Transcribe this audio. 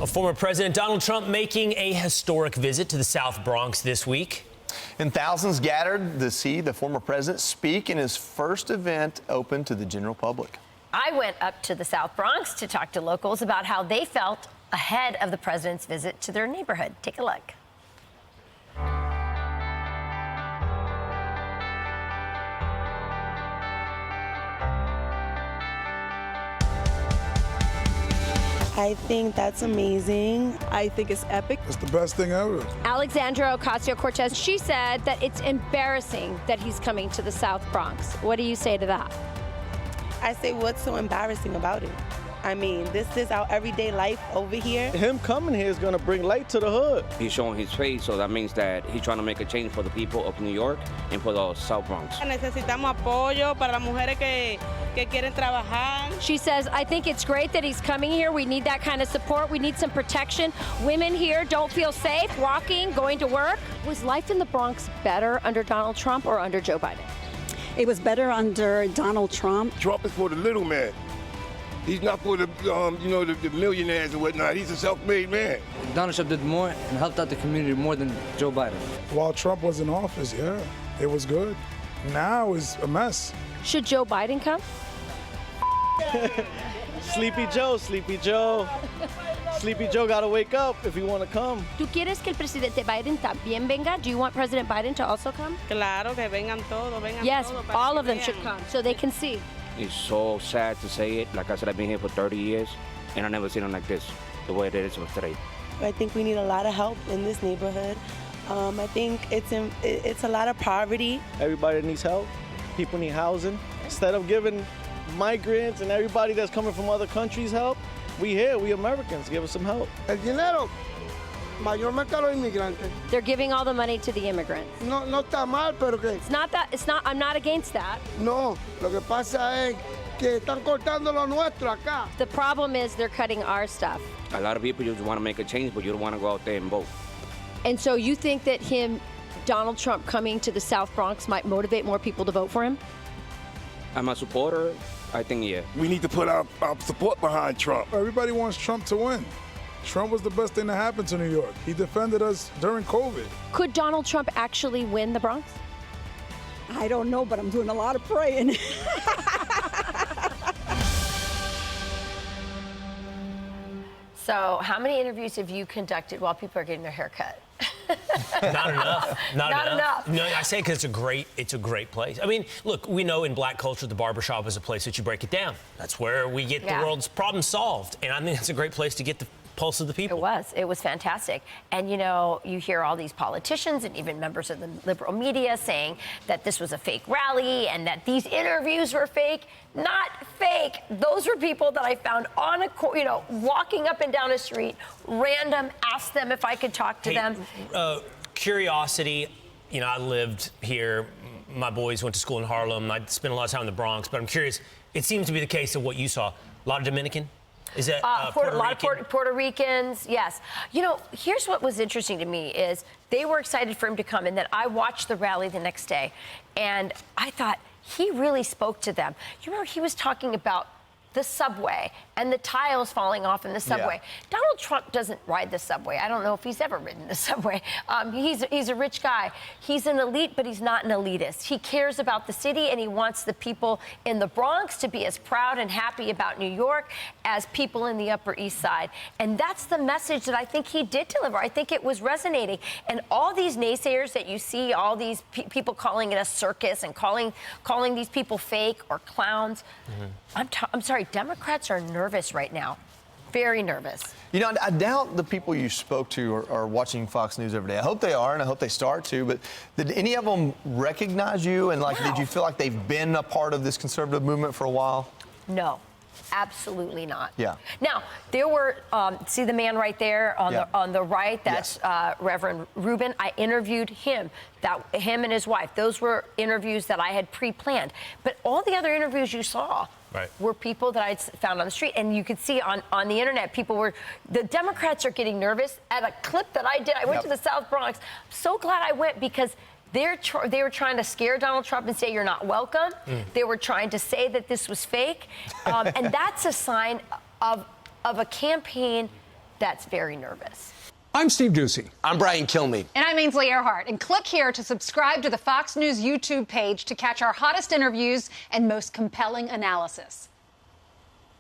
Former President Donald Trump making a historic visit to the South Bronx this week. And thousands gathered to see the former president speak in his first event open to the general public. I went up to the South Bronx to talk to locals about how they felt ahead of the president's visit to their neighborhood. Take a look. I think that's amazing. I think it's epic. It's the best thing ever. Alexandra Ocasio-Cortez, she said that it's embarrassing that he's coming to the South Bronx. What do you say to that? I say, what's so embarrassing about it? I mean, this is our everyday life over here. Him coming here is gonna bring light to the hood. He's showing his face, so that means that he's trying to make a change for the people of New York and for the South Bronx. Necesitamos apoyo para las mujeres que quieren trabajar. She says, I think it's great that he's coming here. We need that kind of support. We need some protection. Women here don't feel safe walking, going to work. Was life in the Bronx better under Donald Trump or under Joe Biden? It was better under Donald Trump. Trump is for the little man. He's not for the, the millionaires and whatnot. He's a self-made man. Donald Trump did more and helped out the community more than Joe Biden. While Trump was in office, yeah, it was good. Now it's a mess. Should Joe Biden come? Sleepy Joe, Sleepy Joe. Sleepy Joe gotta wake up if he wanna come. ¿Tú quieres que el presidente Biden también venga? Do you want President Biden to also come? Claro que vengan todos, vengan Yes, todos. all of them should come so they can see. It's so sad to say it. Like I said, I've been here for 30 years, and I've never seen him like this, the way it is today. I think we need a lot of help in this neighborhood. I think it's a lot of poverty. Everybody needs help. People need housing. Instead of giving migrants and everybody that's coming from other countries help, we Americans, give us some help. El dinero, mayormente a los inmigrantes. They're giving all the money to the immigrants. No está mal, pero que I'm not against that. no. Lo que pasa es que están cortando lo nuestro acá. The problem is they're cutting our stuff. A lot of people just want to make a change, but you don't want to go out there and vote. And so you think that Donald Trump coming to the South Bronx might motivate more people to vote for him? I'm a supporter. I think, yeah. We need to put our support behind Trump. Everybody wants Trump to win. Trump was the best thing that happened to New York. He defended us during COVID. Could Donald Trump actually win the Bronx? I don't know, but I'm doing a lot of praying. So how many interviews have you conducted while people are getting their hair cut? Not enough. Not enough. No, I say because it's a great place. I mean, look, we know in black culture the barbershop is a place that you break it down. That's where we get the world's problems solved. And I think it's a great place to get the pulse of the people. It was fantastic. And you hear all these politicians and even members of the liberal media saying that this was a fake rally and that these interviews were fake. Not fake. Those were people that I found on walking up and down a street, random, asked them if I could talk to them. Curiosity, I lived here. My boys went to school in Harlem. I spent a lot of time in the Bronx, but I'm curious. It seems to be the case of what you saw. A lot of Dominican? Is that a lot of Puerto Ricans, yes. Here's what was interesting to me is they were excited for him to come, and then I watched the rally the next day, and I thought he really spoke to them. You remember he was talking about the subway and the tiles falling off in the subway. Yeah. Donald Trump doesn't ride the subway. I don't know if he's ever ridden the subway. He's a rich guy. He's an elite, but he's not an elitist. He cares about the city, and he wants the people in the Bronx to be as proud and happy about New York as people in the Upper East Side. And that's the message that I think he did deliver. I think it was resonating. And all these naysayers that you see, all these people calling it a circus and calling these people fake or clowns, I'm sorry, Democrats are nervous right now. Very nervous. I doubt the people you spoke to are watching Fox News every day. I hope they are, and I hope they start to. But did any of them recognize you? And did you feel like they've been a part of this conservative movement for a while? No. Absolutely not. Yeah. Now, there were, see the man right there on the right? That's Reverend Rubin. I interviewed him, him and his wife. Those were interviews that I had pre-planned. But all the other interviews you saw were people that I found on the street. And you could see on the internet, the Democrats are getting nervous at a clip that I did. I went to the South Bronx. I'm so glad I went because they were trying to scare Donald Trump and say you're not welcome. They were trying to say that this was fake. And that's a sign of a campaign that's very nervous. I'm Steve Ducey. I'm Brian Kilmeade. And I'm Ainsley Earhart. And click here to subscribe to the Fox News YouTube page to catch our hottest interviews and most compelling analysis.